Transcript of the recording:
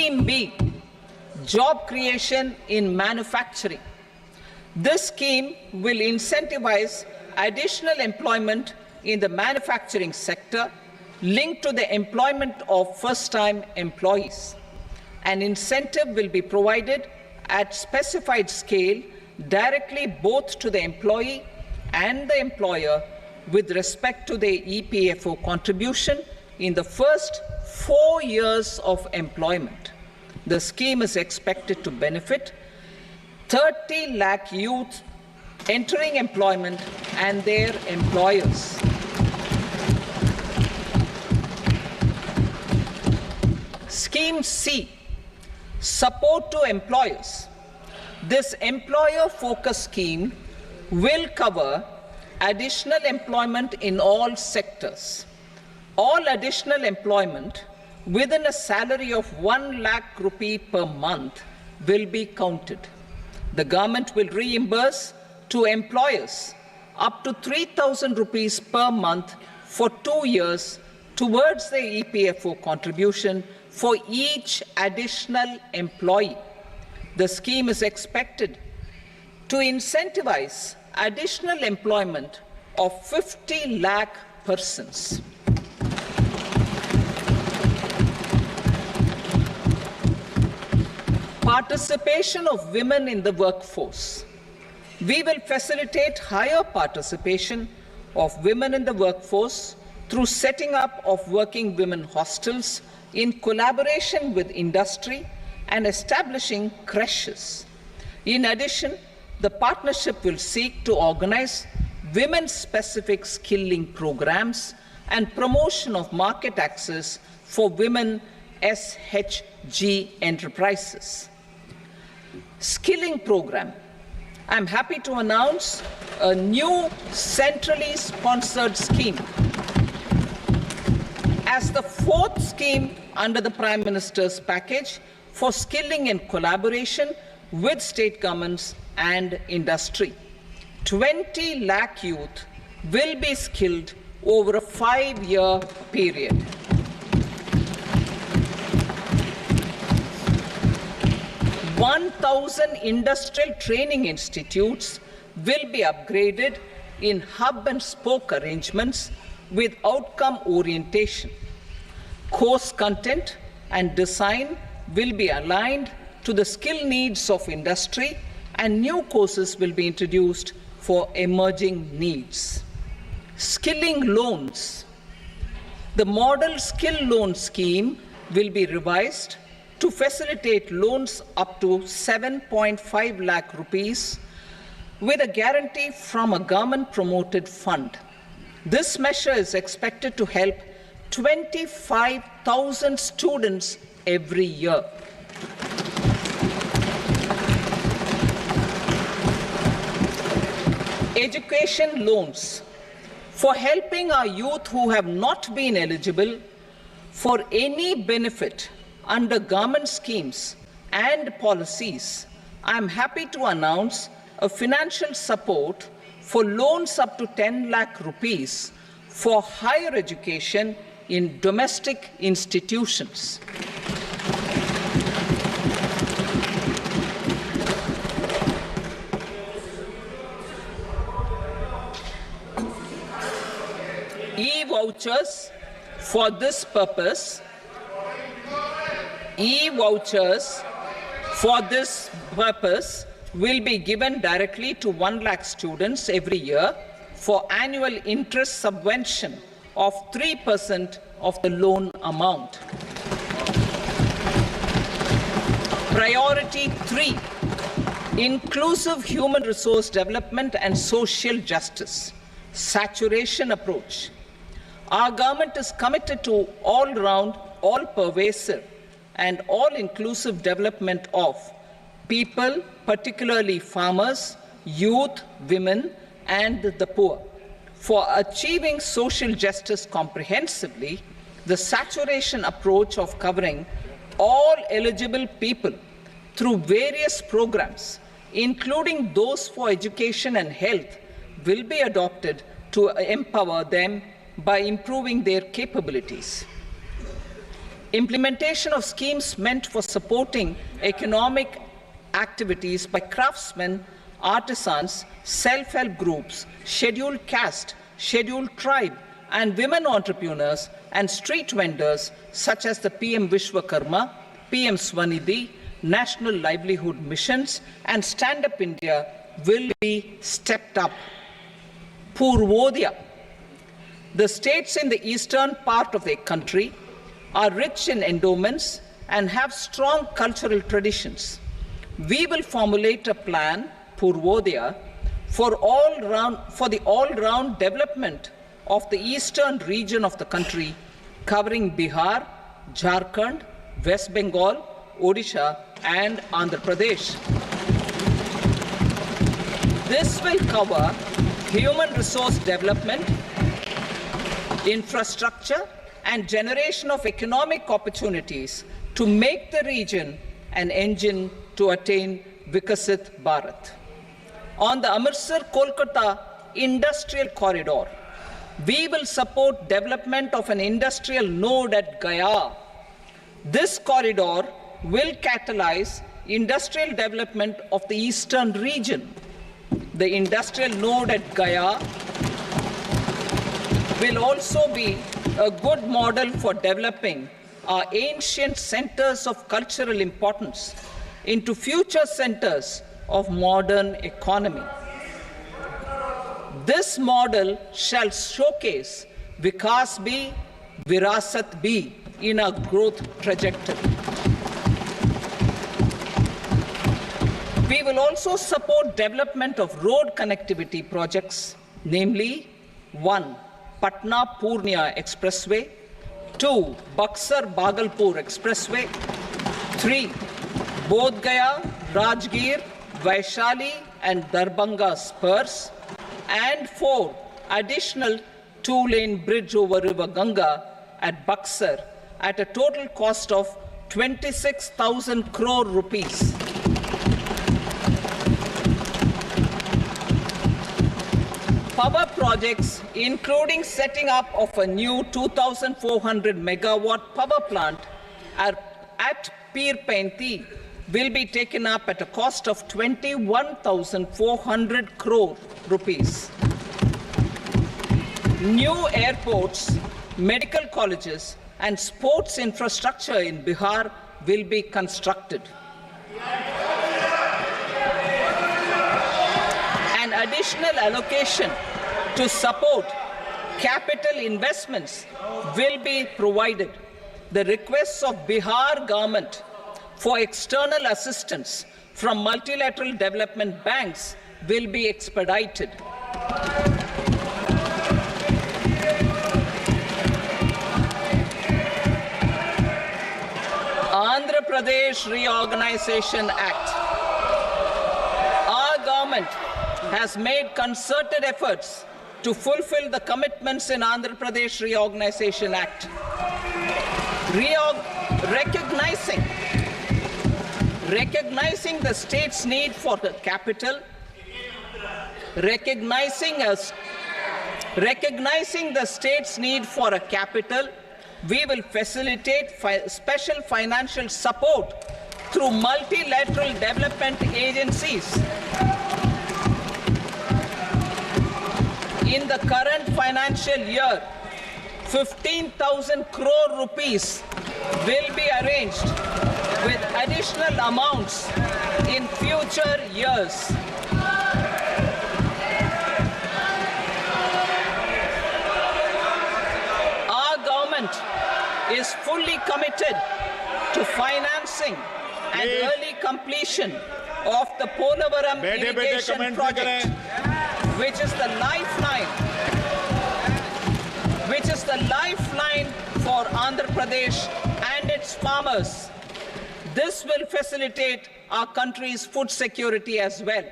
Scheme B, job creation in manufacturing. This scheme will incentivize additional employment in the manufacturing sector linked to the employment of first-time employees. An incentive will be provided at specified scale directly both to the employee and the employer with respect to the EPFO contribution in the first 4 years of employment. The scheme is expected to benefit 30 lakh youth entering employment and their employers. Scheme C, support to employers. This employer-focused scheme will cover additional employment in all sectors. All additional employment within a salary of 1 lakh rupee per month will be counted. The government will reimburse to employers up to 3,000 rupees per month for 2 years towards the EPFO contribution for each additional employee. The scheme is expected to incentivize additional employment of 50 lakh persons. Participation of women in the workforce. We will facilitate higher participation of women in the workforce through setting up of working women hostels in collaboration with industry and establishing creches. In addition, the partnership will seek to organize women-specific skilling programs and promotion of market access for women SHG enterprises. Skilling program. I'm happy to announce a new centrally sponsored scheme as the fourth scheme under the Prime Minister's package for skilling in collaboration with state governments and industry. 20 lakh youth will be skilled over a 5-year period. (1,000) industrial training institutes will be upgraded in hub and spoke arrangements with outcome orientation. Course content and design will be aligned to the skill needs of industry, and new courses will be introduced for emerging needs. Skilling loans. The model skill loan scheme will be revised to facilitate loans up to 7.5 lakh rupees with a guarantee from a government-promoted fund. This measure is expected to help 25,000 students every year. Education loans. For helping our youth who have not been eligible for any benefit under government schemes and policies, I am happy to announce a financial support for loans up to 10 lakh rupees for higher education in domestic institutions. E-vouchers for this purpose. E-vouchers for this purpose will be given directly to 1 lakh students every year for annual interest subvention of 3% of the loan amount. Priority 3, inclusive human resource development and social justice, saturation approach. Our government is committed to all-round, all-pervasive and all-inclusive development of people, particularly farmers, youth, women, and the poor. For achieving social justice comprehensively, the saturation approach of covering all eligible people through various programs, including those for education and health, will be adopted to empower them by improving their capabilities. Implementation of schemes meant for supporting economic activities by craftsmen, artisans, self-help groups, scheduled caste, scheduled tribe, and women entrepreneurs and street vendors such as the PM Vishwakarma, PM Swanidhi, National Livelihood Missions, and Stand Up India will be stepped up. Purvodaya. The states in the eastern part of the country are rich in endowments and have strong cultural traditions. We will formulate a plan, Purvodaya, for the all-round development of the eastern region of the country, covering Bihar, Jharkhand, West Bengal, Odisha, and Andhra Pradesh. This will cover human resource development, infrastructure, and generation of economic opportunities to make the region an engine to attain Vikasit Bharat. On the Amritsar-Kolkata Industrial Corridor, we will support development of an industrial node at Gaya. This corridor will catalyze industrial development of the eastern region. The industrial node at Gaya will also be a good model for developing our ancient centers of cultural importance into future centers of modern economy. This model shall showcase Vikas B, Virasat B in our growth trajectory. We will also support development of road connectivity projects, namely 1. Patna-Purnia Expressway, 2. Buxar-Bhagalpur Expressway, 3. Bodh Gaya, Rajgir, Vaishali and Darbhanga spurs, and 4. Additional 2-lane bridge over River Ganga at Buxar at a total cost of 26,000 crore rupees. Power projects, including setting up of a new 2,400 megawatt power plant at Pir Painti, will be taken up at a cost of 21,400 crore rupees. New airports, medical colleges, and sports infrastructure in Bihar will be constructed. An additional allocation to support capital investments will be provided. The requests of Bihar government for external assistance from multilateral development banks will be expedited. Andhra Pradesh Reorganization Act. Our government has made concerted efforts to fulfill the commitments in Andhra Pradesh Reorganization Act. Recognizing the state's need for the capital, recognizing the state's need for a capital, we will facilitate special financial support through multilateral development agencies. In the current financial year, 15,000 crore rupees will be arranged with additional amounts in future years. Our government is fully committed to financing and early completion of the Polavaram irrigation project, which is the lifeline for Andhra Pradesh and its farmers. This will facilitate our country's food security as well.